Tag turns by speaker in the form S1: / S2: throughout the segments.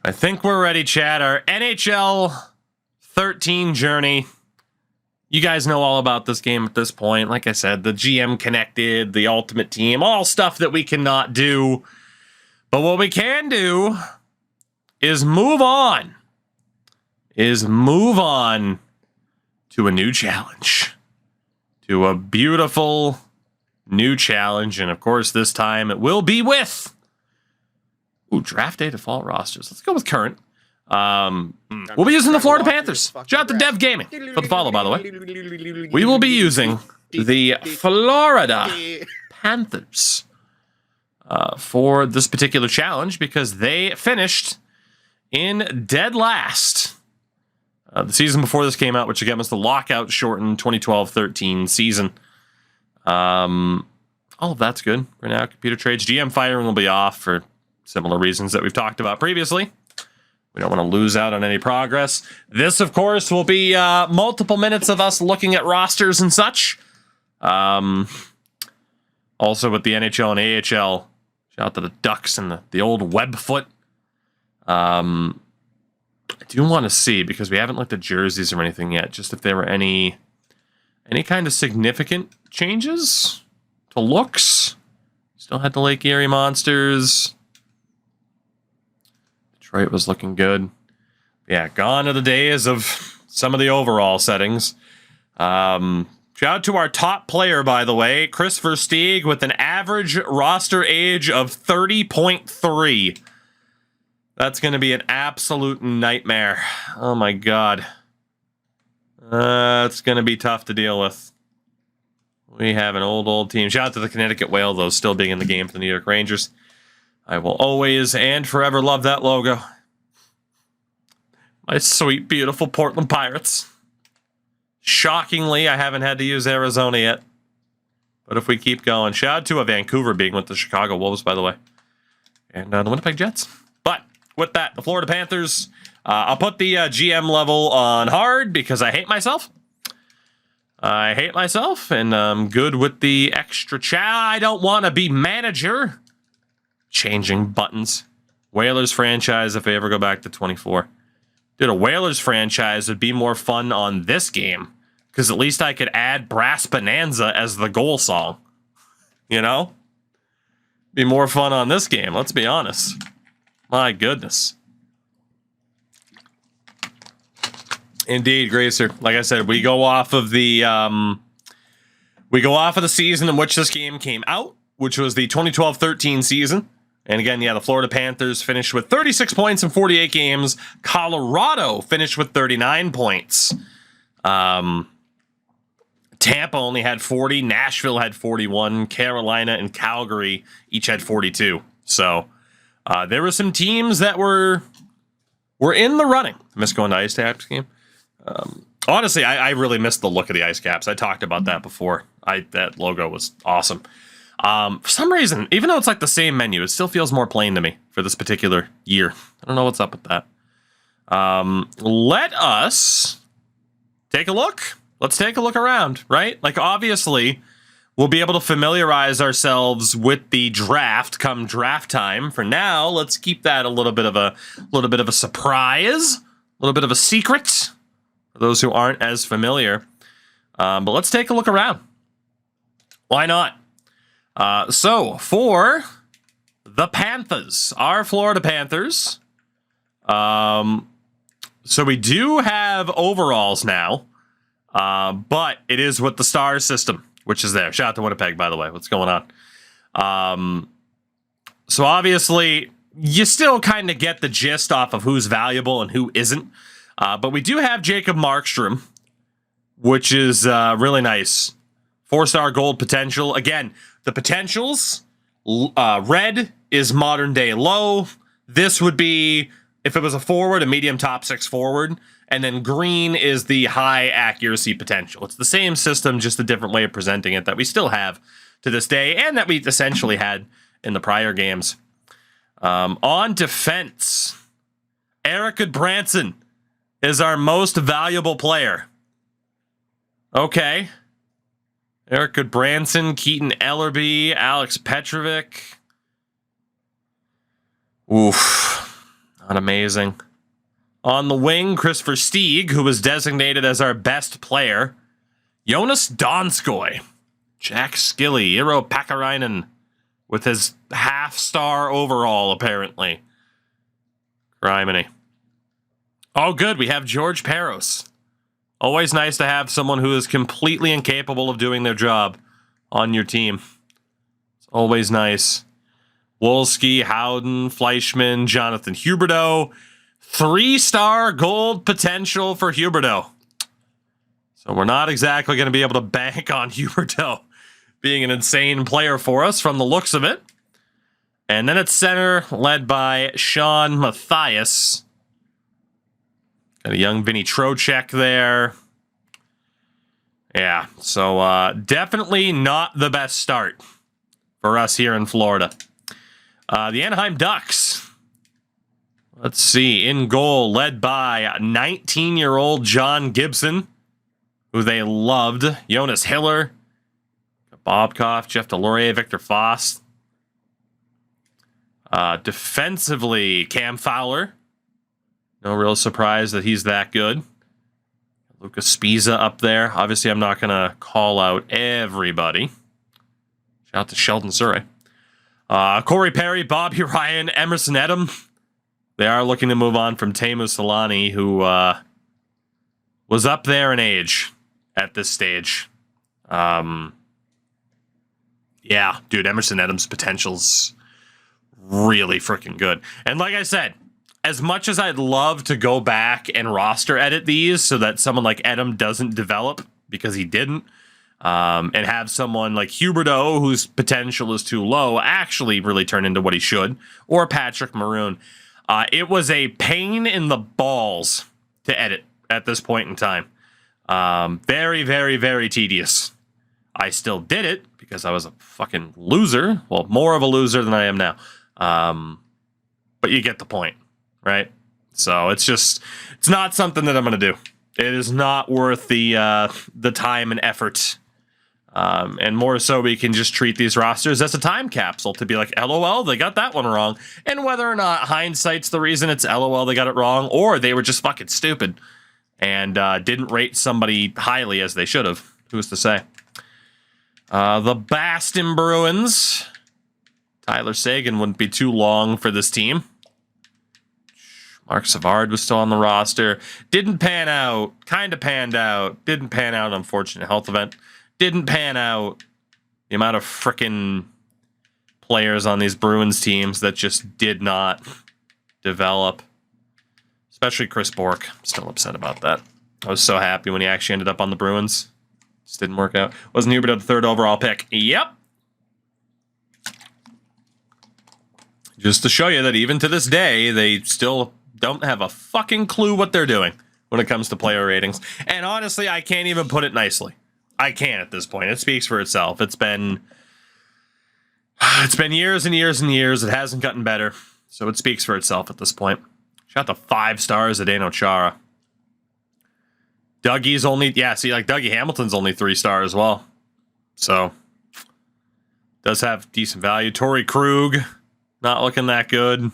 S1: I think we're ready, chat. Our NHL 13 journey. You guys know all about this game at this point. Like I said, the GM connected, the ultimate team, all stuff that we cannot do. But what we can do is move on. To a new challenge. To a beautiful new challenge. And of course, this time it will be with... Ooh, draft day default rosters. Let's go with current. We'll be using the Florida Panthers. Shout out to Dev Gaming for the follow, by the way. We will be using the Florida Panthers for this particular challenge because they finished in dead last. The season before this came out, which again was the lockout shortened 2012-13 season. All of that's good right now. Computer trades. GM firing will be off for similar reasons that we've talked about previously. We don't want to lose out on any progress. This, of course, will be multiple minutes of us looking at rosters and such. Also with the NHL and AHL. Shout out to the Ducks and the old Webfoot. I do want to see, because we haven't looked at jerseys or anything yet, just if there were any kind of significant changes to looks. Still had the Lake Erie Monsters. Detroit was looking good. Yeah, gone are the days of some of the overall settings. Shout out to our top player, by the way, Chris Versteeg, with an average roster age of 30.3. That's going to be an absolute nightmare. Oh my god. It's going to be tough to deal with. We have an old team. Shout out to the Connecticut Whale, though, still being in the game for the New York Rangers. I will always and forever love that logo. My sweet, beautiful Portland Pirates. Shockingly, I haven't had to use Arizona yet. But if we keep going, shout out to Vancouver being with the Chicago Wolves, by the way. And the Winnipeg Jets. But with that, the Florida Panthers, I'll put the GM level on hard because I hate myself. And I'm good with the extra chat. I don't want to be manager. Changing buttons. Whalers franchise if I ever go back to 24. Dude, a Whalers franchise would be more fun on this game. Because at least I could add Brass Bonanza as the goal song. You know? Be more fun on this game, let's be honest. My goodness. Indeed, Gracer. Like I said, we go off of the season in which this game came out, which was the 2012-13 season. And again, yeah, the Florida Panthers finished with 36 points in 48 games. Colorado finished with 39 points. Tampa only had 40. Nashville had 41. Carolina and Calgary each had 42. So there were some teams that were in the running. I miss going to Ice Caps game. Honestly, I really missed the look of the Ice Caps. I talked about that before. That logo was awesome. For some reason, even though it's like the same menu, it still feels more plain to me for this particular year. I don't know what's up with that. Let us take a look. Let's take a look around, right? Like, obviously, we'll be able to familiarize ourselves with the draft come draft time. For now, let's keep that a little bit of a surprise, a little bit of a secret for those who aren't as familiar. But let's take a look around. Why not? So, for the Panthers, our Florida Panthers, so we do have overalls now, but it is with the star system, which is there. Shout out to Winnipeg, by the way. What's going on? So, obviously, you still kind of get the gist off of who's valuable and who isn't, but we do have Jacob Markstrom, which is really nice. 4-star gold potential. Again, the potentials, red is modern day low. This would be, if it was a forward, a medium top 6 forward. And then green is the high accuracy potential. It's the same system, just a different way of presenting it that we still have to this day and that we essentially had in the prior games. On defense, Eric Goodbranson is our most valuable player. Okay. Eric Goodbranson, Keaton Ellerby, Alex Petrovic. Oof. Not amazing. On the wing, Christopher Stieg, who was designated as our best player. Jonas Donskoy. Jack Skilly. Iro Pakarainen with his half-star overall, apparently. Criminy. Oh, good. We have George Peros. Always nice to have someone who is completely incapable of doing their job on your team. It's always nice. Wolski, Howden, Fleischman, Jonathan Huberdeau. 3-star gold potential for Huberdeau. So we're not exactly going to be able to bank on Huberdeau being an insane player for us from the looks of it. And then at center, led by Sean Mathias. Got a young Vinny Trocheck there. Yeah, so definitely not the best start for us here in Florida. The Anaheim Ducks. Let's see. In goal, led by 19-year-old John Gibson, who they loved. Jonas Hiller. Bobkoff, Jeff Delorier, Victor Foss. Defensively, Cam Fowler. No real surprise that he's that good. Lucas Spiza up there. Obviously, I'm not going to call out everybody. Shout out to Sheldon Surrey. Corey Perry, Bobby Ryan, Emerson Edom. They are looking to move on from Teemu Solani, who was up there in age at this stage. Yeah, dude, Emerson Edom's potential's really freaking good. And like I said, as much as I'd love to go back and roster edit these so that someone like Edom doesn't develop because he didn't, and have someone like Huberdeau, whose potential is too low, actually really turn into what he should, or Patrick Maroon, it was a pain in the balls to edit at this point in time. Very, very, very tedious. I still did it because I was a fucking loser. Well, more of a loser than I am now. But you get the point, right? So it's not something that I'm going to do. It is not worth the time and effort. And more so, we can just treat these rosters as a time capsule to be like, LOL, they got that one wrong. And whether or not hindsight's the reason it's LOL, they got it wrong, or they were just fucking stupid and didn't rate somebody highly as they should have. Who's to say? The Boston Bruins. Tyler Seguin wouldn't be too long for this team. Mark Savard was still on the roster. Didn't pan out. Kind of panned out. Didn't pan out. Unfortunate health event. Didn't pan out. The amount of frickin' players on these Bruins teams that just did not develop. Especially Chris Bork. I'm still upset about that. I was so happy when he actually ended up on the Bruins. Just didn't work out. Wasn't Huberdeau the third overall pick? Yep. Just to show you that even to this day, they still don't have a fucking clue what they're doing when it comes to player ratings. And honestly, I can't even put it nicely. I can't at this point. It speaks for itself. It's been years and years and years. It hasn't gotten better. So it speaks for itself at this point. Shout out to 5 stars, Zdeno Chara. Dougie's only, yeah, see, like Dougie Hamilton's only 3 stars as well. So, does have decent value. Torrey Krug, not looking that good.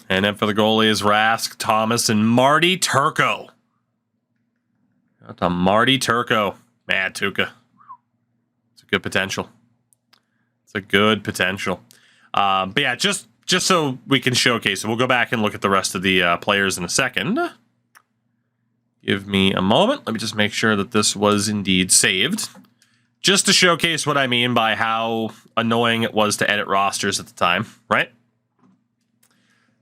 S1: And then for the goalies, Rask, Thomas, and Marty Turco. Shout out to Marty Turco. Man, Tuca. It's a good potential. It's a good potential. But yeah, just so we can showcase it, we'll go back and look at the rest of the players in a second. Give me a moment. Let me just make sure that this was indeed saved. Just to showcase what I mean by how annoying it was to edit rosters at the time, right?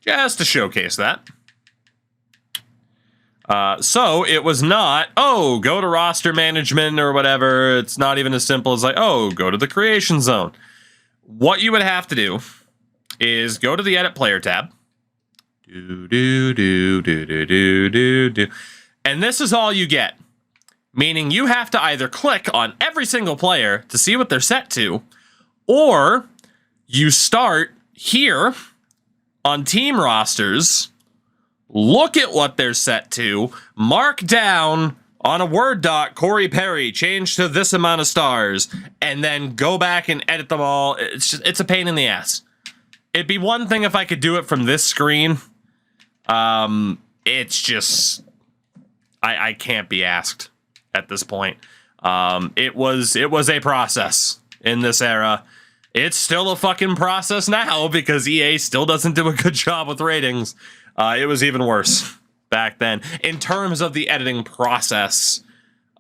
S1: Just to showcase that. So it was not, oh, go to roster management or whatever. It's not even as simple as like, oh, go to the creation zone. What you would have to do is go to the edit player tab. And this is all you get. Meaning you have to either click on every single player to see what they're set to, or you start here on team rosters, look at what they're set to, mark down on a Word doc, Corey Perry, change to this amount of stars, and then go back and edit them all. It's a pain in the ass. It'd be one thing if I could do it from this screen. It's just I can't be asked at this point. It was a process in this era. It's still a fucking process now because EA still doesn't do a good job with ratings. It was even worse back then. In terms of the editing process,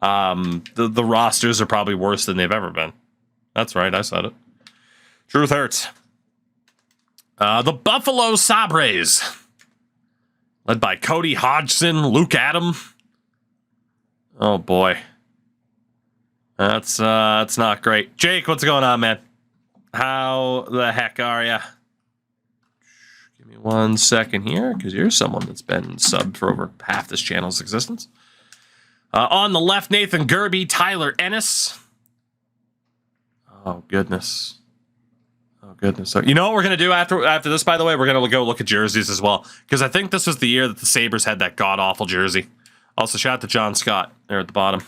S1: the rosters are probably worse than they've ever been. That's right, I said it. Truth hurts. The Buffalo Sabres, led by Cody Hodgson, Luke Adam. Oh boy, that's not great. Jake, what's going on, man? How the heck are ya? Give me 1 second here, because you're someone that's been subbed for over half this channel's existence. On the left, Nathan Gerby, Tyler Ennis. Oh goodness. Oh goodness. So, you know what we're gonna do after this? By the way, we're gonna go look at jerseys as well, because I think this was the year that the Sabres had that god awful jersey. Also, shout out to John Scott there at the bottom.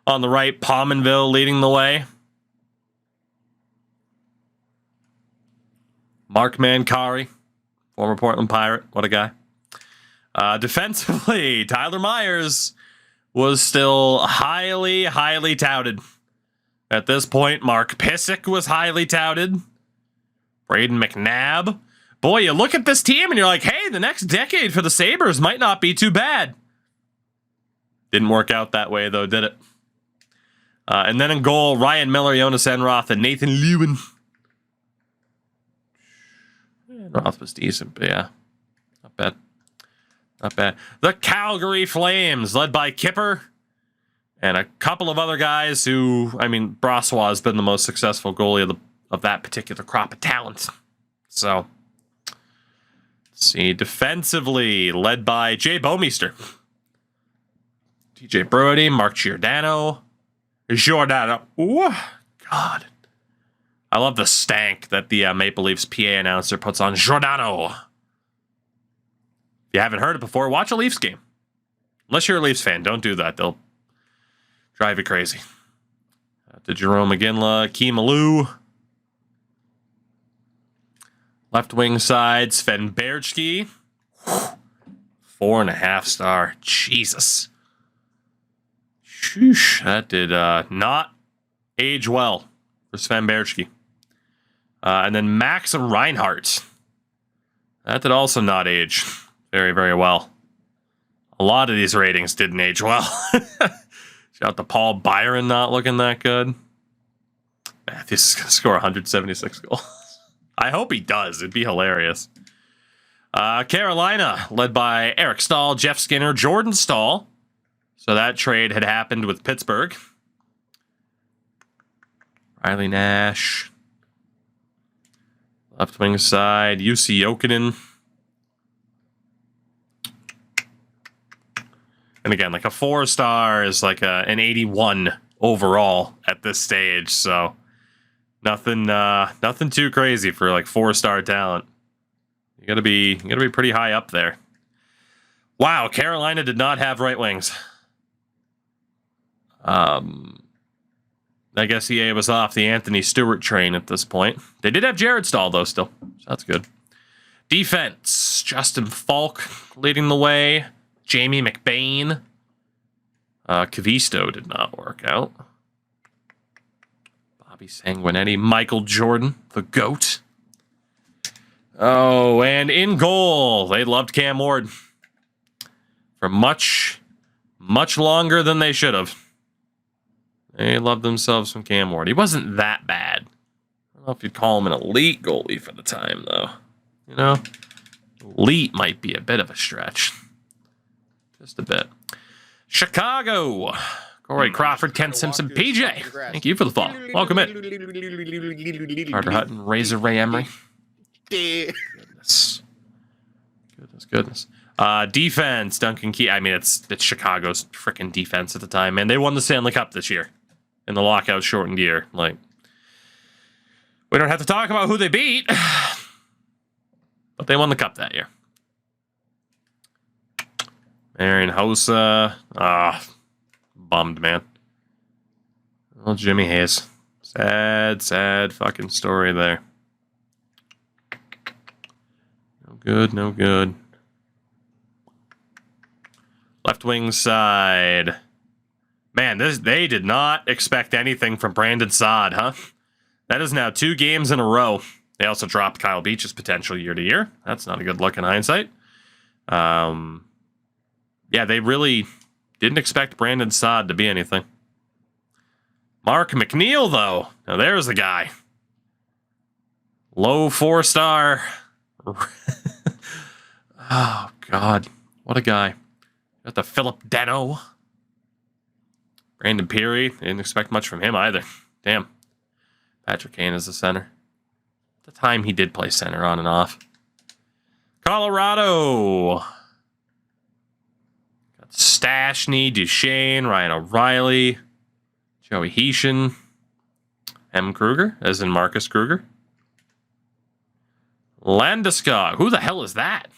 S1: On the right, Pominville leading the way. Mark Mancari, former Portland Pirate. What a guy. Defensively, Tyler Myers was still highly, highly touted. At this point, Mark Pissick was highly touted. Braden McNabb. Boy, you look at this team and you're like, hey, the next decade for the Sabres might not be too bad. Didn't work out that way, though, did it? And then in goal, Ryan Miller, Jonas Enroth, and Nathan Lewin. Enroth was decent, but yeah. Not bad. Not bad. The Calgary Flames, led by Kipper. And a couple of other guys who, I mean, Brassois has been the most successful goalie of that particular crop of talent. So, let's see. Defensively, led by Jay Bomeister. TJ Brody, Mark Giordano. Ooh, God. I love the stank that the Maple Leafs PA announcer puts on Giordano. If you haven't heard it before, watch a Leafs game. Unless you're a Leafs fan, don't do that. They'll drive you crazy. To Jerome McGinley, Key Malou. Left wing side, Sven Berchke. 4.5 star. Jesus. Sheesh, that did not age well for Sven Berchke. And then Max Reinhardt. That did also not age very, very well. A lot of these ratings didn't age well. Shout out to Paul Byron not looking that good. Matthews is going to score 176 goals. I hope he does. It'd be hilarious. Carolina, led by Eric Stahl, Jeff Skinner, Jordan Stahl. So that trade had happened with Pittsburgh. Riley Nash. Left wing side, UC Jokinen. And again, like a 4-star is like an 81 overall at this stage. So nothing too crazy for like 4-star talent. You gotta be pretty high up there. Wow, Carolina did not have right wings. I guess EA was off the Anthony Stewart train at this point. They did have Jared Stahl, though, still. So that's good. Defense, Justin Falk leading the way. Jamie McBain. Cavisto did not work out. Bobby Sanguinetti. Michael Jordan, the GOAT. Oh, and in goal, they loved Cam Ward. For much, much longer than they should have. They loved themselves some Cam Ward. He wasn't that bad. I don't know if you'd call him an elite goalie for the time, though. You know? Elite might be a bit of a stretch. Just a bit. Chicago. Corey Crawford, Ken Simpson, PJ. Thank you for the follow. Welcome in. Carter Hutton, Razor Ray Emery. Goodness. Goodness. Defense, Duncan Key. I mean, it's Chicago's freaking defense at the time, man. They won the Stanley Cup this year in the lockout shortened year. Like, we don't have to talk about who they beat, but they won the cup that year. Marian Hossa. Bummed, man. Well, Jimmy Hayes. Sad fucking story there. good, no good. Left wing side. Man, they did not expect anything from Brandon Saad, huh? That is now 2 games in a row. They also dropped Kyle Beach's potential year to year. That's not a good look in hindsight. Yeah, they really didn't expect Brandon Saad to be anything. Mark McNeil, though. Now there's the guy. Low 4-star. Oh, God. What a guy. Got the Philip Deno. Brandon Peary. Didn't expect much from him either. Damn. Patrick Kane is the center. At the time, he did play center on and off. Colorado. Got Stashny, Duchesne, Ryan O'Reilly, Joey Heishin, M. Kruger, as in Marcus Kruger. Landeskog. Who the hell is that?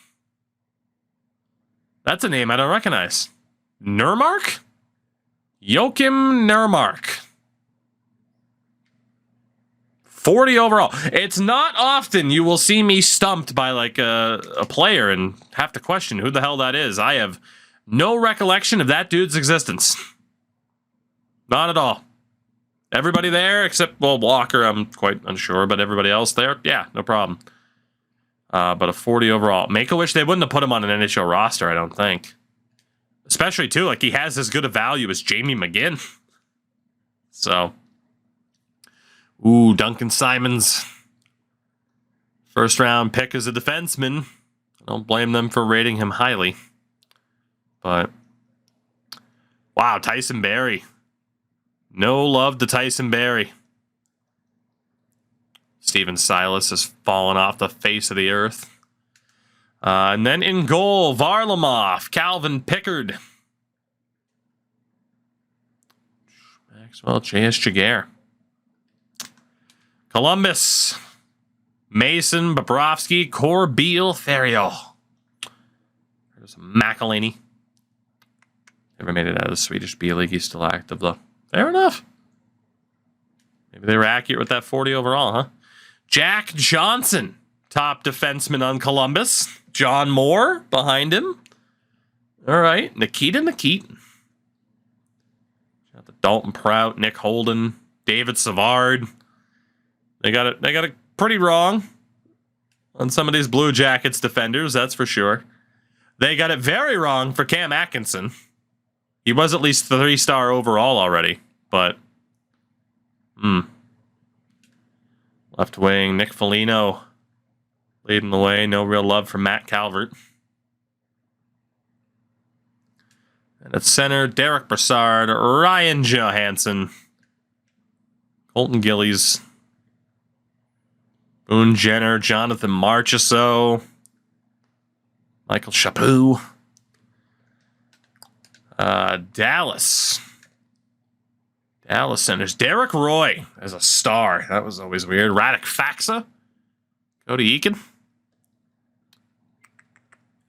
S1: That's a name I don't recognize. Nurmark? Joachim Nurmark. 40 overall. It's not often you will see me stumped by like a player and have to question who the hell that is. I have no recollection of that dude's existence. Not at all. Everybody there except, well, Walker, I'm quite unsure, but everybody else there, yeah, no problem. But a 40 overall. Make a wish they wouldn't have put him on an NHL roster, I don't think. Especially, too, like he has as good a value as Jamie McGinn. So. Ooh, Duncan Simons. First round pick as a defenseman. I don't blame them for rating him highly. But, wow, Tyson Barrie. No love to Tyson Barrie. Steven Silas has fallen off the face of the earth. And then in goal, Varlamov, Calvin Pickard. Maxwell, J.S. Jaguar. Columbus, Mason, Bobrovsky, Corbeil, Ferriol. There's McElhaney. Never made it out of the Swedish B-League. He's still active, though. Fair enough. Maybe they were accurate with that 40 overall, huh? Jack Johnson, top defenseman on Columbus. John Moore behind him. All right. Nikita Nikitin. Got the Dalton Prout, Nick Holden, David Savard. They got it pretty wrong on some of these Blue Jackets defenders, that's for sure. They got it very wrong for Cam Atkinson. He was at least 3-star overall already, but left wing, Nick Foligno leading the way. No real love for Matt Calvert. And at center, Derek Brassard, Ryan Johansson, Colton Gillies, Boone Jenner, Jonathan Marchessault, Michael Chaput, Dallas centers, Derek Roy as a star. That was always weird. Radek Faksa, Cody Eakin,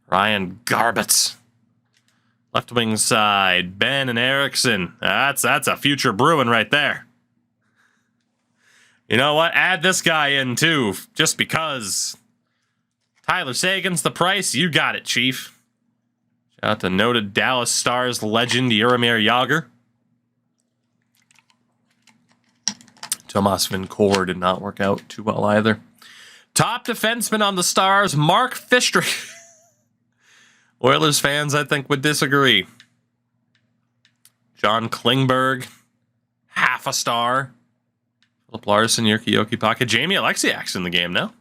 S1: Ryan Garbitz. Left wing side, Ben and Erickson. That's a future Bruin right there. You know what? Add this guy in, too, just because. Tyler Sagan's the price. You got it, Chief. Shout out to noted Dallas Stars legend Jaromir Jagr. Tomas Vincourt did not work out too well either. Top defenseman on the Stars, Mark Fistrick. Oilers fans, I think, would disagree. John Klingberg, half a star. Philip Larson, Jyrki Jokipaka, Jamie Alexiak's in the game now.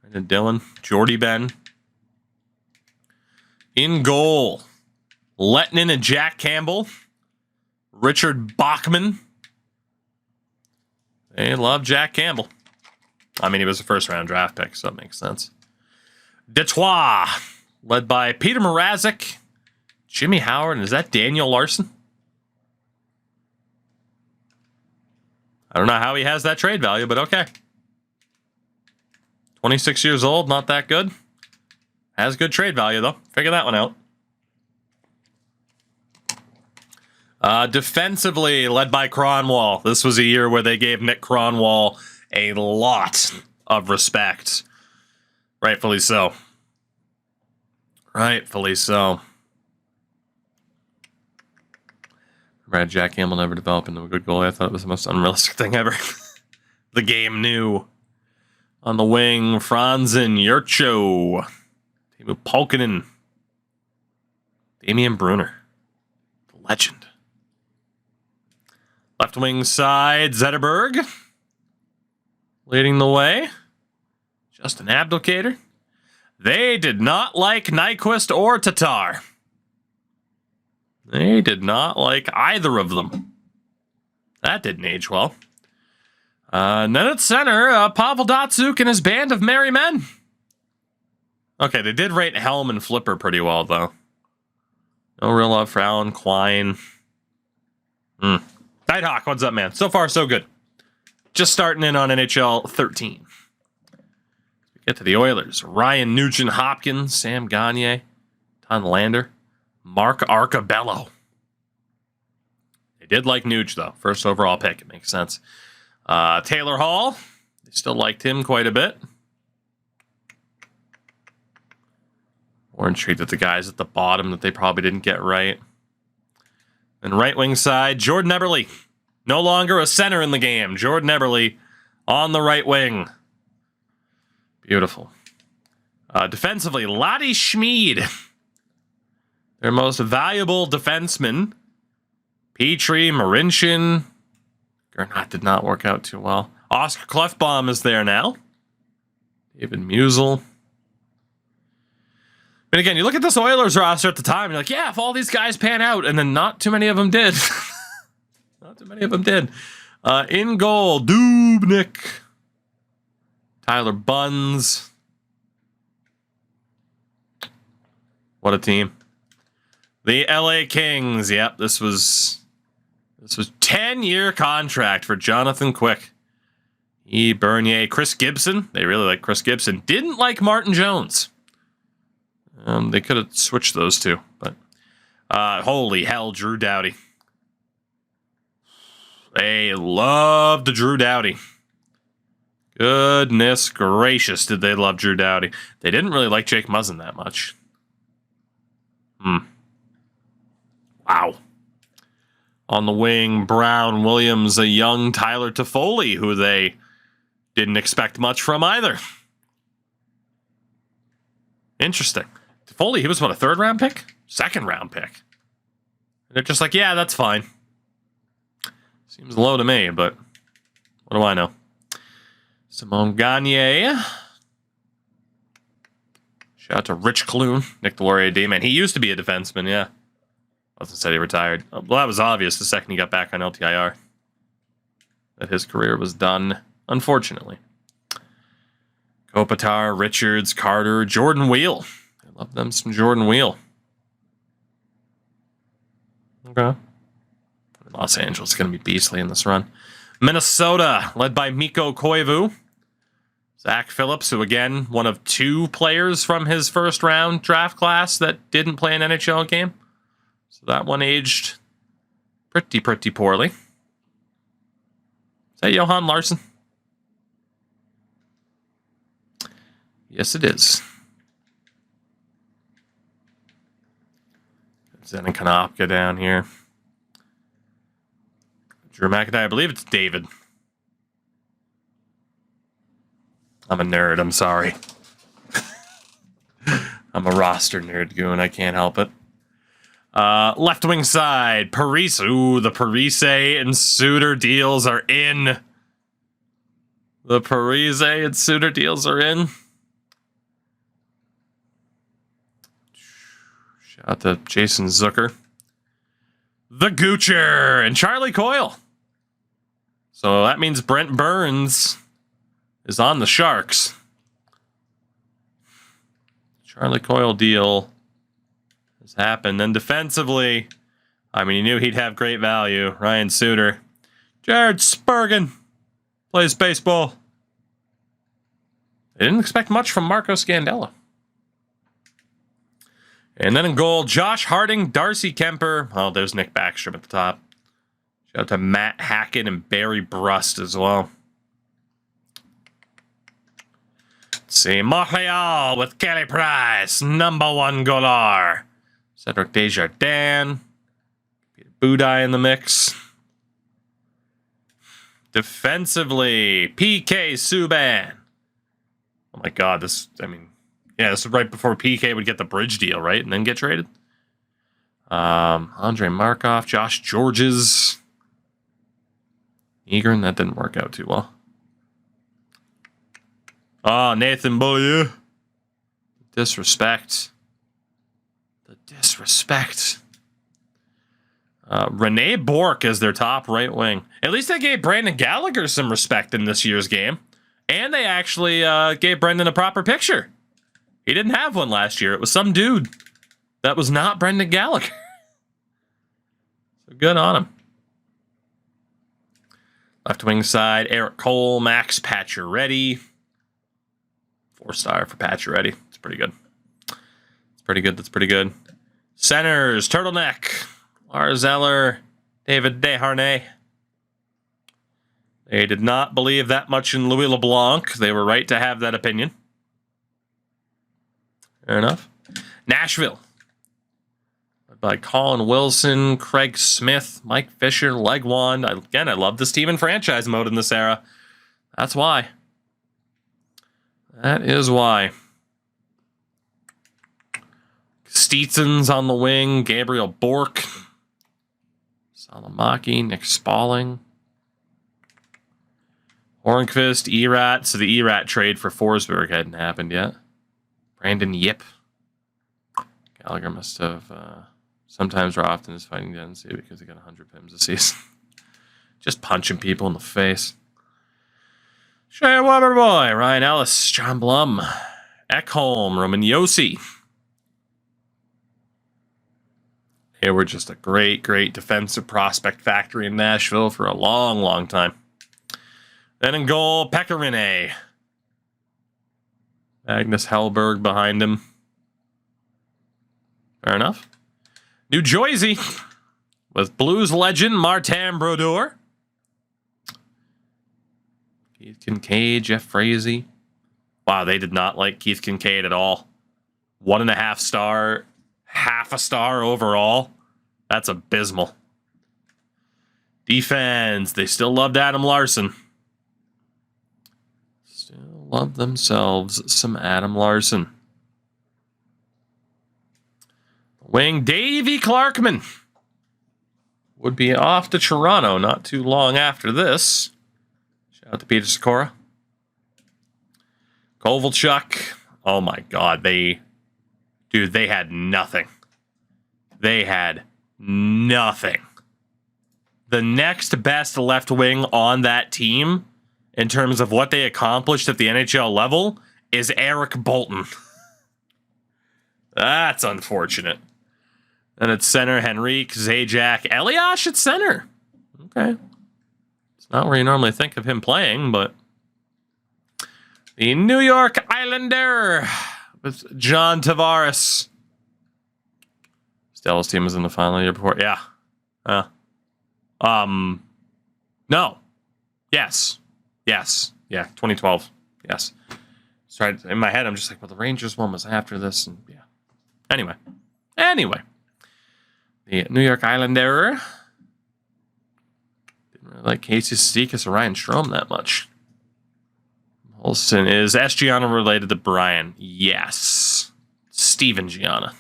S1: Brandon Dillon, Jordy Ben. In goal, Lettinen and Jack Campbell. Richard Bachman. They love Jack Campbell. I mean, he was a first-round draft pick, so that makes sense. Detroit, led by Peter Mrazek, Jimmy Howard, and is that Daniel Larson? I don't know how he has that trade value, but okay. 26 years old, not that good. Has good trade value, though. Figure that one out. Defensively, led by Cronwall. This was a year where they gave Nick Cronwall a lot of respect. Rightfully so. Rightfully so. Brad Jack Campbell never developed into a good goalie. I thought it was the most unrealistic thing ever. The game knew. On the wing, Franzen Yurcho. Teemu Pulkkinen. Damian Brunner. The legend. Left wing side, Zetterberg. Leading the way. Justin Abdelkader. They did not like Nyquist or Tatar. They did not like either of them. That didn't age well. And then at center, Pavel Datsyuk and his band of merry men. Okay, they did rate Helm and Flipper pretty well, though. No real love for Alan Klein. Nighthawk, what's up, man? So far, so good. Just starting in on NHL 13. We get to the Oilers. Ryan Nugent-Hopkins, Sam Gagner, Ton Lander, Mark Arcabello. They did like Nuge, though. First overall pick. It makes sense. Taylor Hall. They still liked him quite a bit. More intrigued at the guys at the bottom that they probably didn't get right. And right wing side, Jordan Eberle. No longer a center in the game. Jordan Eberle on the right wing. Beautiful. Defensively, Lottie Schmid. Their most valuable defenseman. Petrie, Marincin. Gernot did not work out too well. Oscar Klefbom is there now. David Musel. But again, you look at this Oilers roster at the time, and you're like, yeah, if all these guys pan out, and then not too many of them did. Not too many of them did. In goal, Dubnik. Tyler Buns. What a team. The LA Kings. Yep, this was 10-year contract for Jonathan Quick. Bernier, Chris Gibson. They really like Chris Gibson. Didn't like Martin Jones. They could have switched those two, but holy hell, Drew Doughty. They loved Drew Doughty. Goodness gracious, did they love Drew Doughty. They didn't really like Jake Muzzin that much. Wow. On the wing, Brown, Williams, a young Tyler Toffoli, who they didn't expect much from either. Interesting. Toffoli, he was what, a third-round pick? Second-round pick. And they're just like, yeah, that's fine. Seems low to me, but what do I know? Simone Gagner. Shout out to Rich Clune, Nick Delorier D-Man. He used to be a defenseman, yeah. Wasn't said he retired. Well, that was obvious the second he got back on LTIR. That his career was done, unfortunately. Kopitar, Richards, Carter, Jordan Wheel. I love them some Jordan Wheel. Okay. Los Angeles is going to be beastly in this run. Minnesota, led by Mikko Koivu. Zach Phillips, who again, one of two players from his first round draft class that didn't play an NHL game. So that one aged pretty poorly. Is that Johan Larsson? Yes, it is. Zenon Konopka down here. Drew McIntyre, I believe it's David. I'm a nerd, I'm sorry. I'm a roster nerd goon, I can't help it. Left wing side, Parise. Ooh, the Parise and Suter deals are in. The Parise and Suter deals are in. Shout out to Jason Zucker. The Goocher and Charlie Coyle. So that means Brent Burns is on the Sharks. Charlie Coyle deal has happened. And defensively, I mean, you knew he'd have great value. Ryan Suter. Jared Spurgeon plays baseball. They didn't expect much from Marco Scandella. And then in goal, Josh Harding, Darcy Kemper. Oh, there's Nick Backstrom at the top. Shout out to Matt Hackett and Barry Brust as well. Let's see. Montreal with Kelly Price. Number 1 goaler. Cedric Desjardins. Peter Budaj in the mix. Defensively, PK Subban. Oh my God, this is right before PK would get the bridge deal, right? And then get traded. Andre Markov, Josh Georges. Eagern, that didn't work out too well. Oh, Nathan Beaulieu. Disrespect. The disrespect. Rene Bourque as their top right wing. At least they gave Brandon Gallagher some respect in this year's game. And they actually gave Brendan a proper picture. He didn't have one last year. It was some dude that was not Brendan Gallagher. So good on him. Left wing side, Eric Cole, Max Pacioretty. 4-star for Pacioretty. It's pretty good. That's pretty good. Centers, Turtleneck, Lars Eller, David Desharnais. They did not believe that much in Louis LeBlanc. They were right to have that opinion. Fair enough. Nashville. Led by Colin Wilson, Craig Smith, Mike Fisher, Legwand. I love the Steven franchise mode in this era. That's why. That is why. Steetson's on the wing. Gabriel Bourque. Salamaki, Nick Spalling. Hornqvist, Erat. So the Erat trade for Forsberg hadn't happened yet. Brandon Yip. Gallagher must have sometimes or often is fighting Dennessee because he got 100 pims a season. Just punching people in the face. Shea Weberboy, Ryan Ellis, John Blum, Ekholm, Roman Yossi. They were just a great defensive prospect factory in Nashville for a long time. Then in goal, Pekka Rinne. Magnus Hellberg behind him. Fair enough. New Jersey with Blues legend Martin Brodeur. Keith Kincaid, Jeff Frazee. Wow, they did not like Keith Kincaid at all. 1.5 star, half a star overall. That's abysmal. Defense, they still loved Adam Larson. Still love themselves some Adam Larson. Wing Davey Clarkman would be off to Toronto not too long after this. Shout out to Peter Sikora. Kovalchuk. Oh my God, they had nothing. They had nothing. The next best left wing on that team, in terms of what they accomplished at the NHL level, is Eric Bolton. That's unfortunate. And at center, Henrique, Zajac, Elias at center. Okay. It's not where you normally think of him playing, but the New York Islander with John Tavares. Stella's team was in the final year before. Yeah. No. Yes. Yeah, 2012. Yes. Sorry, in my head, I'm just like, well, the Rangers one was after this. And yeah. Anyway. The New York Islander. Didn't really like Casey Cizikas or Ryan Strome that much. Olsen, is S. Gianna related to Brian? Yes. Steven Gianna.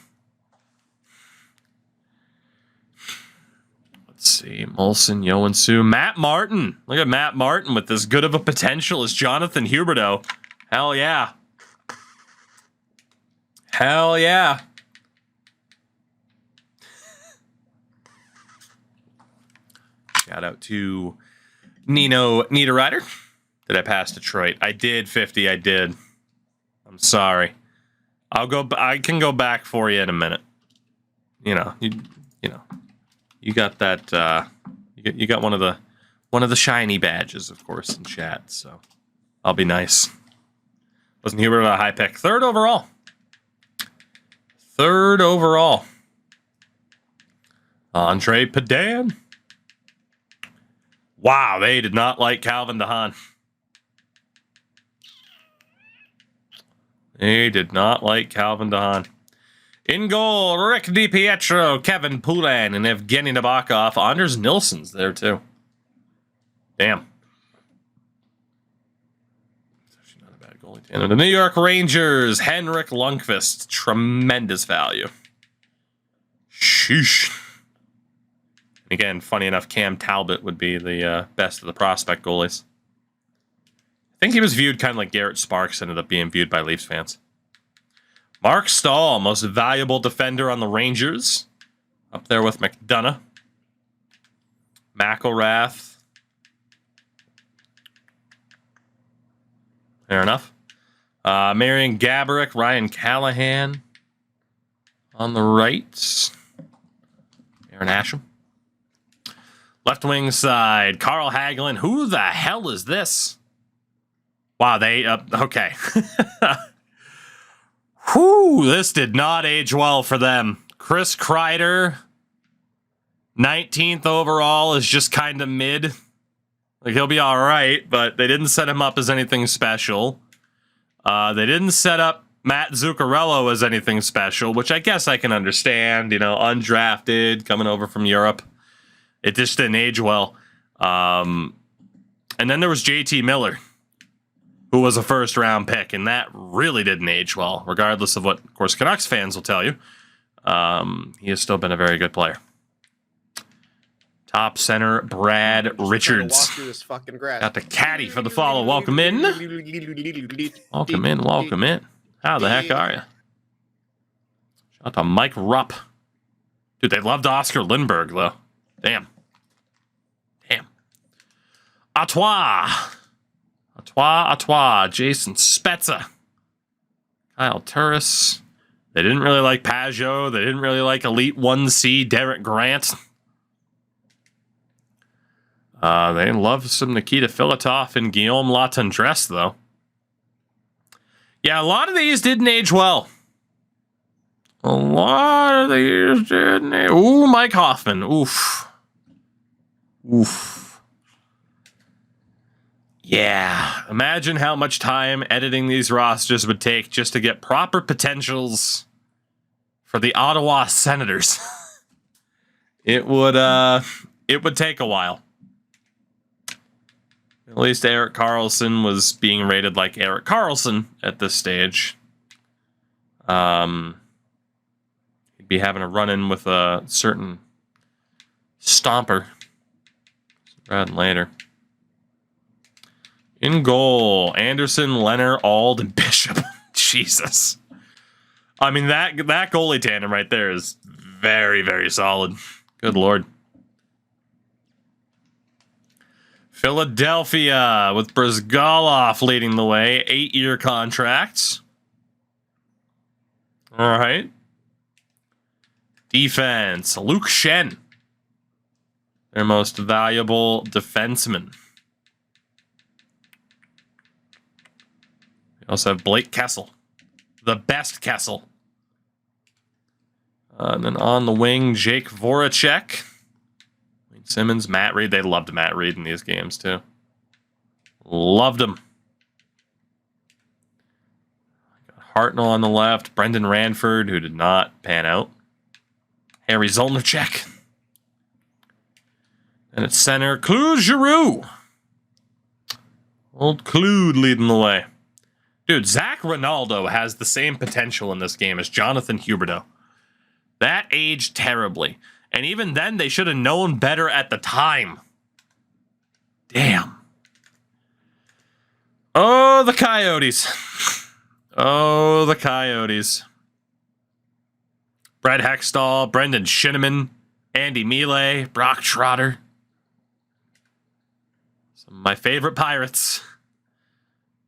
S1: Let's see. Molson, Yoansu, Matt Martin. Look at Matt Martin with as good of a potential as Jonathan Huberdeau. Hell yeah. Hell yeah. Shout out to Nino Niederreiter. Did I pass Detroit? I did, 50. I did. I'm sorry. I can go back for you in a minute. You got that. You got one of the shiny badges, of course, in chat. So I'll be nice. Wasn't Hubert a high pick? Third overall. Andre Padan. Wow, they did not like Calvin DeHaan. They did not like Calvin DeHaan. In goal, Rick DiPietro, Kevin Poulin, and Evgeny Nabokov. Anders Nilsson's there, too. Damn. It's actually not a bad goalie tandem. The New York Rangers, Henrik Lundqvist. Tremendous value. Sheesh. And again, funny enough, Cam Talbot would be the best of the prospect goalies. I think he was viewed kind of like Garrett Sparks ended up being viewed by Leafs fans. Mark Stahl, most valuable defender on the Rangers. Up there with McDonough. McElrath. Fair enough. Marian Gaborik, Ryan Callahan. On the right. Aaron Asham. Left wing side, Carl Hagelin. Who the hell is this? Wow, they... okay. Whew, this did not age well for them. Chris Kreider, 19th overall, is just kind of mid. Like, he'll be all right, but they didn't set him up as anything special. They didn't set up Matt Zuccarello as anything special, which I guess I can understand. You know, undrafted, coming over from Europe. It just didn't age well. And then there was JT Miller, who was a first-round pick, and that really didn't age well, regardless of what, of course, Canucks fans will tell you. He has still been a very good player. Top center, Brad Richards. Got the caddy for the follow. Welcome in. Welcome in, welcome in. How the heck are you? Shout out to Mike Rupp. Dude, they loved Oscar Lindbergh, though. Damn. Damn. Artois. Jason Spezza. Kyle Turris. They didn't really like Pajot. They didn't really like Elite 1C Derek Grant. They love some Nikita Filatov and Guillaume Latendresse, though. Yeah, a lot of these didn't age well. A lot of these didn't age... Ooh, Mike Hoffman. Oof. Yeah, imagine how much time editing these rosters would take just to get proper potentials for the Ottawa Senators. It would take a while. At least Erik Karlsson was being rated like Erik Karlsson at this stage. He'd be having a run-in with a certain Stomper. Rather later. In goal, Anderson, Leonard, Ald, and Bishop. Jesus. I mean, that goalie tandem right there is very, very solid. Good Lord. Philadelphia with Brizgalov leading the way. 8-year contracts. All right. Defense, Luke Shen. Their most valuable defenseman. We also have Blake Kessel. The best Kessel. And then on the wing, Jake Voracek. Simmons, Matt Reed. They loved Matt Reed in these games, too. Loved him. Got Hartnell on the left. Brendan Ranford, who did not pan out. Harry Zolnacek. And at center, Claude Giroux. Old Claude leading the way. Dude, Zach Ronaldo has the same potential in this game as Jonathan Huberdeau. That aged terribly. And even then, they should have known better at the time. Damn. Oh, the Coyotes. Oh, the Coyotes. Brad Hextall, Brendan Shinneman, Andy Mille, Brock Trotter. Some of my favorite Pirates.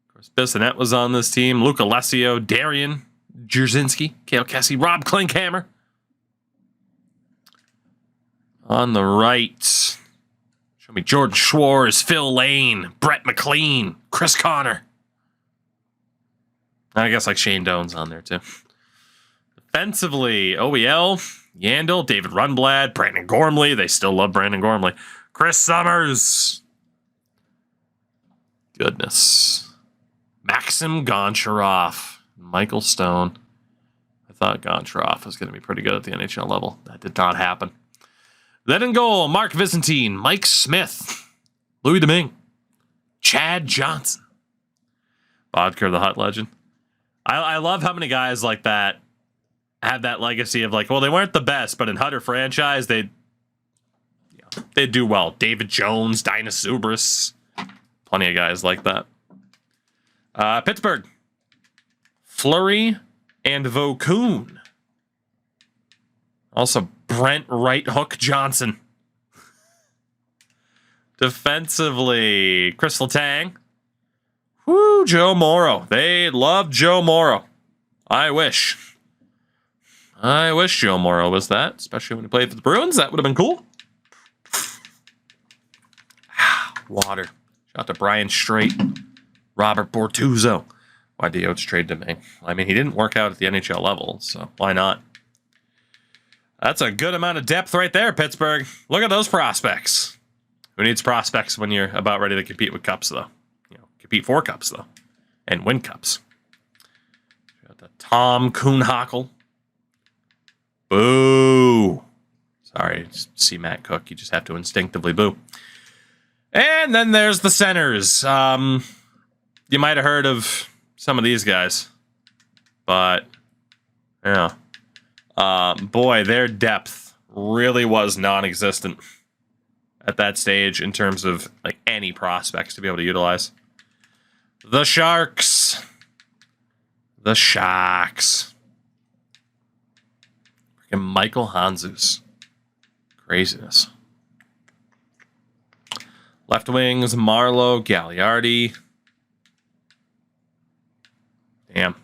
S1: Of course, Bissonnette was on this team. Luke Alessio, Darian Jarzynski, Cale Kessie, Rob Klinkhammer. On the right, show me Jordan Schwartz, Phil Lane, Brett McLean, Chris Connor. I guess like Shane Doan's on there too. Defensively, OEL, Yandel, David Rundblad, Brandon Gormley. They still love Brandon Gormley. Chris Summers. Goodness. Maxim Goncharov. Michael Stone. I thought Gontroff was going to be pretty good at the NHL level. That did not happen. Then in goal, Mark Visentine, Mike Smith, Louis Domingue, Chad Johnson, Vodka the Hut Legend. I love how many guys like that have that legacy of like, well, they weren't the best, but in Hutter franchise, they'd do well. David Jones, Dinah Zubris, plenty of guys like that. Pittsburgh, Fleury and Vokoun. Also, Brent Right Hook Johnson. Defensively, Chris Letang. Woo, Joe Morrow. They love Joe Morrow. I wish Joe Morrow was that, especially when he played for the Bruins. That would have been cool. Water. Shout out to Brian Strait. Robert Bortuzzo. Why did Yotes trade to me? I mean, he didn't work out at the NHL level, so why not? That's a good amount of depth right there, Pittsburgh. Look at those prospects. Who needs prospects when you're about ready to compete with cups, though? Compete for cups, though. And win cups. Got the Tom Kuhnhackl. Boo. Sorry, see Matt Cook. You just have to instinctively boo. And then there's the centers. You might have heard of some of these guys. But, yeah. Boy, their depth really was non-existent at that stage in terms of like any prospects to be able to utilize. The Sharks. The Sharks. Freaking Michael Hanzus. Craziness. Left wings, Marlowe, Gagliardi. Damn.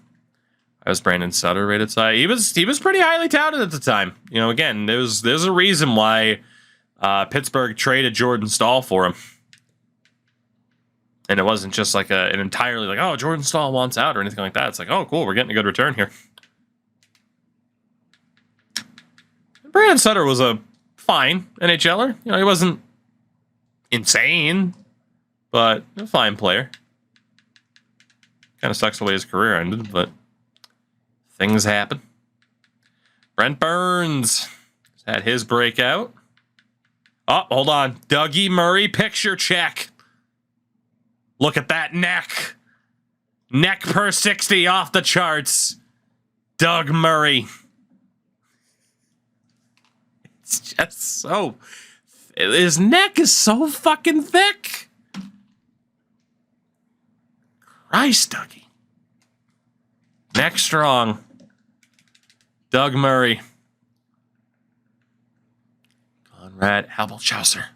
S1: I was Brandon Sutter rated side. He was pretty highly touted at the time. You know, again, there's a reason why Pittsburgh traded Jordan Staal for him. And it wasn't just like an entirely like, oh, Jordan Staal wants out or anything like that. It's like, oh, cool, we're getting a good return here. Brandon Sutter was a fine NHLer. You know, he wasn't insane, but a fine player. Kind of sucks the way his career ended, but things happen. Brent Burns had his breakout. Oh, hold on. Dougie Murray picture check. Look at that neck. Neck per 60 off the charts. Doug Murray. It's just so... His neck is so fucking thick. Christ, Dougie. Neck strong. Doug Murray. Conrad Abelchauser.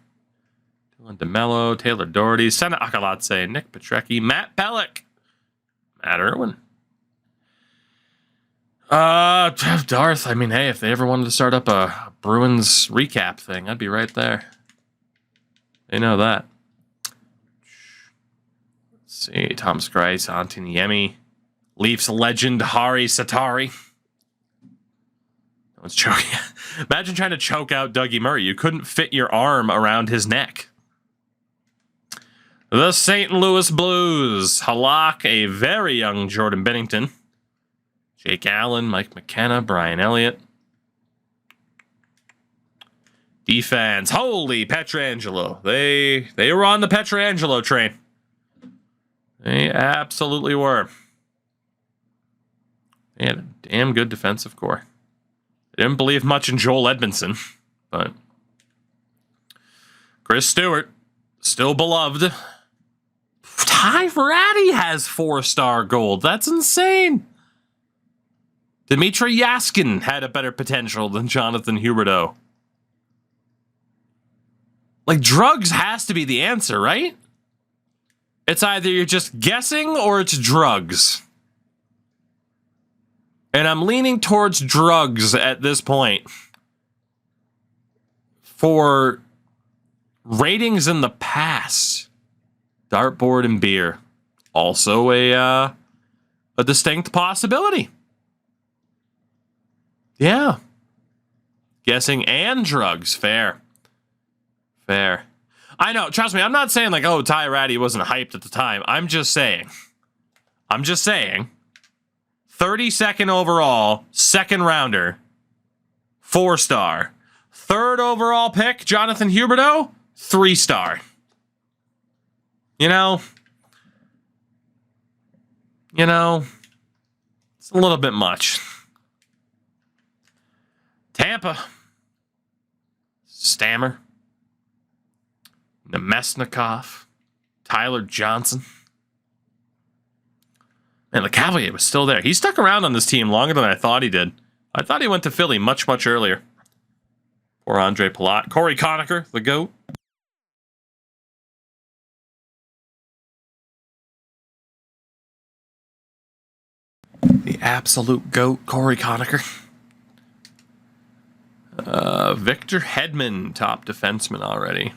S1: Dylan DeMello, Taylor Doherty, Senna Akalatse, Nick Petrecki, Matt Pellick, Matt Irwin. Darth, I mean, hey, if they ever wanted to start up a Bruins recap thing, I'd be right there. They know that. Let's see, Thomas Grice, Antiniemi, Leafs legend Hari Satari. No one's choking. Imagine trying to choke out Dougie Murray. You couldn't fit your arm around his neck. The St. Louis Blues. Halak, a very young Jordan Bennington. Jake Allen, Mike McKenna, Brian Elliott. Defense. Holy Pietrangelo. They were on the Pietrangelo train. They absolutely were. They had a damn good defensive core. They didn't believe much in Joel Edmondson, but Chris Stewart, still beloved. Ty Ratty has 4-star gold. That's insane. Dmitry Yaskin had a better potential than Jonathan Huberdeau. Like, drugs has to be the answer, right? It's either you're just guessing or it's drugs. And I'm leaning towards drugs at this point. For ratings in the past, dartboard and beer, also a distinct possibility. Yeah. Guessing and drugs. Fair. I know. Trust me. I'm not saying like, oh, Ty Ratty wasn't hyped at the time. I'm just saying. 32nd overall, second rounder, 4-star. Third overall pick, Jonathan Huberdeau, 3-star. You know, it's a little bit much. Tampa, Stammer, Nemesnikov, Tyler Johnson. Man, LeCavalier was still there. He stuck around on this team longer than I thought he did. I thought he went to Philly much, much earlier. Poor Andre Palat. Corey Conacher, the GOAT. The absolute GOAT, Corey Conacher. Victor Hedman, top defenseman already.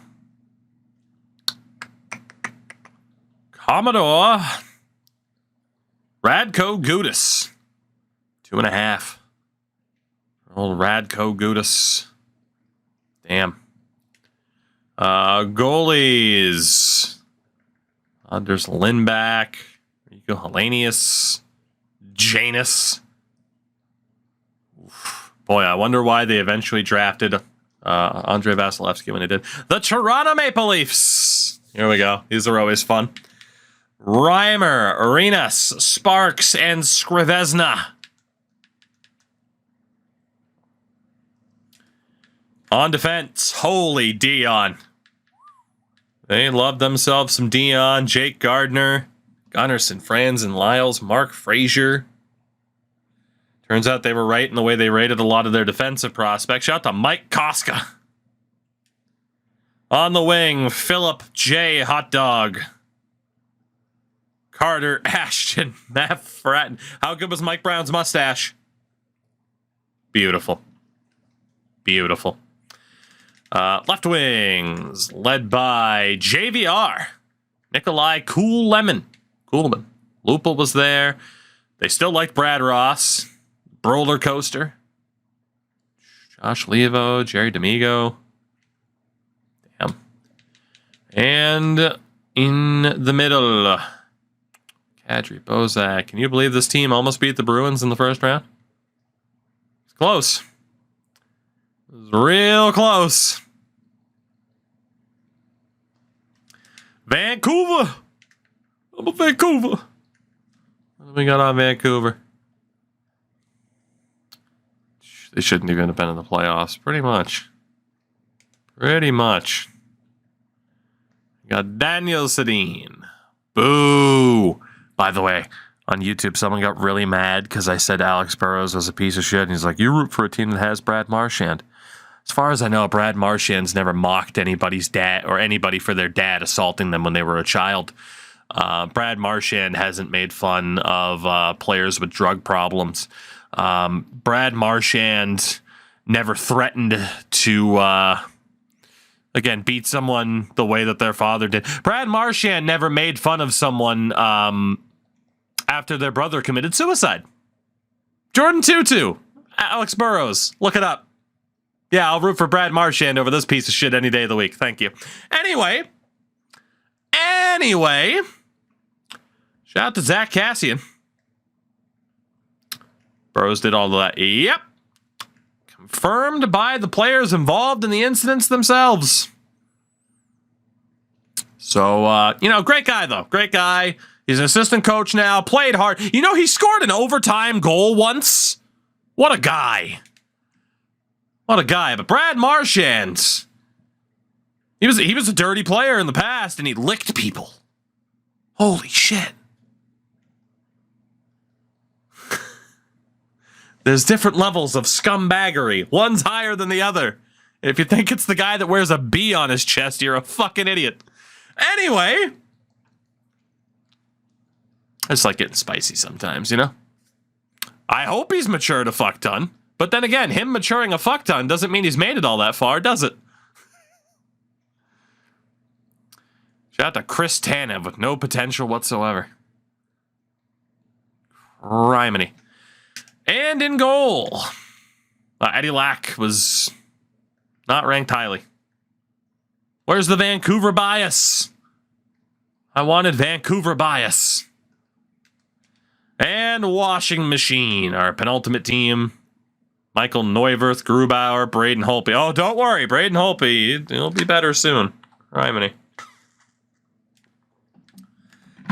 S1: Commodore Radko Gudas, 2.5. Old Radko Gudas. Damn. Goalies. Anders Lindback. Rico Helenius. Janus. Oof. Boy, I wonder why they eventually drafted Andrei Vasilevsky when they did. The Toronto Maple Leafs. Here we go. These are always fun. Reimer, Arenas, Sparks, and Scrivezna. On defense, holy Dion. They love themselves some Dion, Jake Gardner, Gunnarsson, Franz, and Lyles, Mark Frazier. Turns out they were right in the way they rated a lot of their defensive prospects. Shout out to Mike Koska. On the wing, Philip J. Hot Dog. Carter Ashton, Matt Fratton. How good was Mike Brown's mustache? Beautiful. Beautiful. Left wings, led by JVR. Nikolai Kuhlman. Lupul was there. They still liked Brad Ross. Roller Coaster. Josh Levo, Jerry D'Amigo. Damn. And in the middle, Kadri Bozak. Can you believe this team almost beat the Bruins in the first round? It's close. It was real close. Vancouver. How about Vancouver? What do we got on Vancouver? They shouldn't even have been in the playoffs. Pretty much. Pretty much. We got Daniel Sedin. Boo. By the way, on YouTube, someone got really mad because I said Alex Burrows was a piece of shit. And he's like, you root for a team that has Brad Marchand. As far as I know, Brad Marchand's never mocked anybody's dad or anybody for their dad assaulting them when they were a child. Brad Marchand hasn't made fun of players with drug problems. Brad Marchand never threatened to, again, beat someone the way that their father did. Brad Marchand never made fun of someone after their brother committed suicide. Jordan Tutu, Alex Burrows, look it up. Yeah, I'll root for Brad Marchand over this piece of shit any day of the week. Thank you. Anyway, shout out to Zach Cassian. Burrows did all of that. Yep. Confirmed by the players involved in the incidents themselves. So, great guy, though. Great guy. He's an assistant coach now. Played hard. You know, he scored an overtime goal once. What a guy. What a guy. But Brad Marchand, he was a dirty player in the past, and he licked people. Holy shit. There's different levels of scumbaggery. One's higher than the other. If you think it's the guy that wears a B on his chest, you're a fucking idiot. Anyway, I just like getting spicy sometimes, you know? I hope he's matured a fuck ton. But then again, him maturing a fuck ton doesn't mean he's made it all that far, does it? Shout out to Chris Tanev with no potential whatsoever. Criminy. And in goal, Eddie Lack was not ranked highly. Where's the Vancouver bias? I wanted Vancouver bias. And Washing Machine, our penultimate team. Michael Neuwirth, Grubauer, Braden Holtby. Oh, don't worry, Braden Holtby. He'll be better soon. Criminy.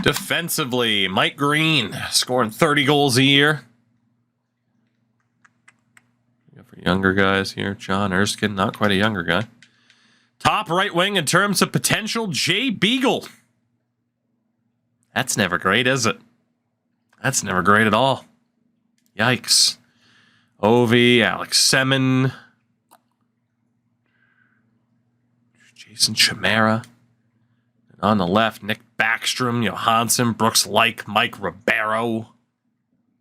S1: Defensively, Mike Green, scoring 30 goals a year. For younger guys here, John Erskine, not quite a younger guy. Top right wing in terms of potential, Jay Beagle. That's never great, is it? That's never great at all. Yikes. Ovi, Alex Semin, Jason Chimera. And on the left, Nick Backstrom, Johansson, Brooks Laich, Mike Ribeiro.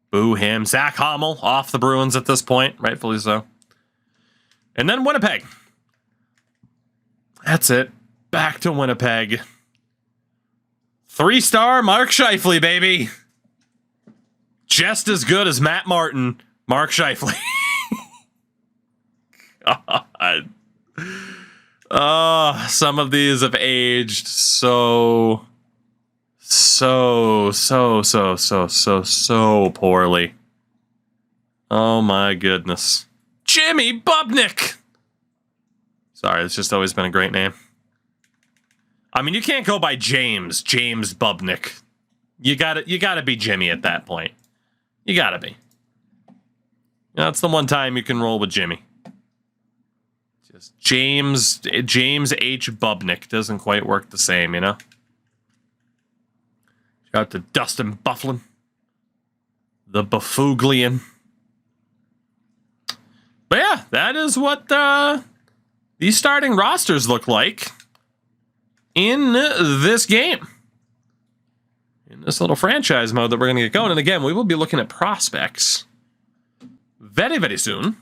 S1: Boo him. Zach Hommel off the Bruins at this point, rightfully so. And then Winnipeg. That's it. Back to Winnipeg. 3-star Mark Scheifele, baby. Just as good as Matt Martin. Mark Scheifele. God. Some of these have aged so poorly. Oh my goodness. Jimmy Bubnik. Sorry, it's just always been a great name. I mean, you can't go by James Bubnik. You gotta be Jimmy at that point. You gotta be. That's the one time you can roll with Jimmy. Just James H. Bubnik doesn't quite work the same, you know? Shout out to Dustin Byfuglien. The Byfuglian. But yeah, that is what these starting rosters look like in this game. In this little franchise mode that we're going to get going. And again, we will be looking at prospects very, very soon.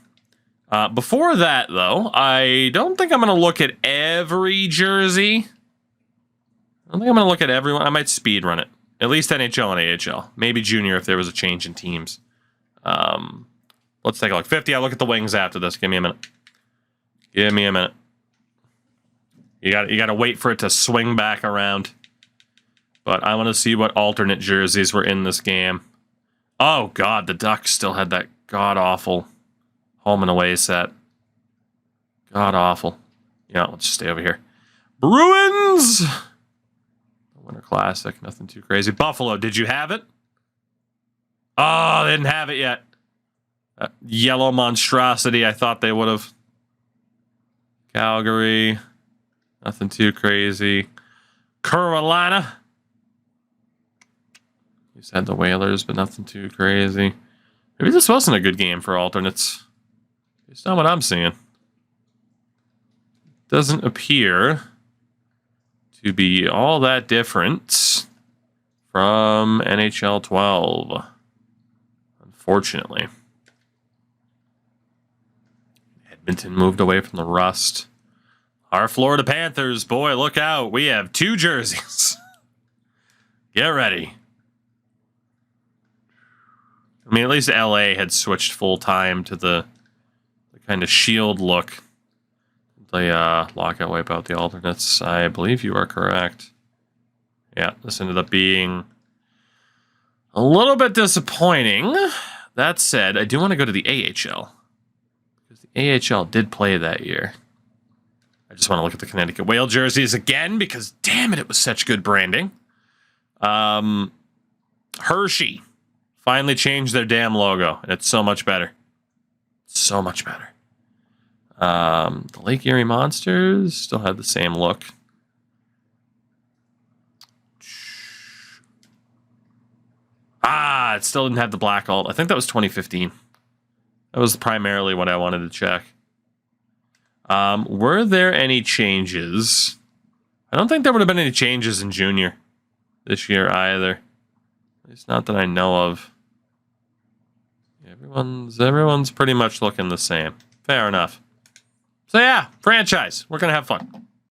S1: Before that, though, I don't think I'm going to look at every jersey. I don't think I'm going to look at everyone. I might speed run it. At least NHL and AHL. Maybe junior if there was a change in teams. Let's take a look. 50, I'll look at the wings after this. Give me a minute. Give me a minute. You got to wait for it to swing back around. But I want to see what alternate jerseys were in this game. Oh, God, the Ducks still had that god-awful home and away set. God-awful. Yeah, let's just stay over here. Bruins! Winter Classic, nothing too crazy. Buffalo, did you have it? Oh, they didn't have it yet. That yellow monstrosity, I thought they would have. Calgary, nothing too crazy. Carolina. You said the Whalers, but nothing too crazy. Maybe this wasn't a good game for alternates. It's not what I'm seeing. Doesn't appear to be all that different from NHL 12. Unfortunately. Edmonton moved away from the rust. Our Florida Panthers, boy, look out. We have 2 jerseys. Get ready. I mean, at least LA had switched full time to the kind of shield look. They lockout wipe out the alternates. I believe you are correct. Yeah, this ended up being a little bit disappointing. That said, I do want to go to the AHL. Because the AHL did play that year. I just want to look at the Connecticut Whale jerseys again because, damn it, it was such good branding. Hershey finally changed their damn logo, and it's so much better. So much better. The Lake Erie Monsters still had the same look. It still didn't have the black alt. I think that was 2015. That was primarily what I wanted to check. Were there any changes? I don't think there would have been any changes in junior this year either. At least not that I know of. Everyone's pretty much looking the same. Fair enough. So yeah, franchise. We're going to have fun.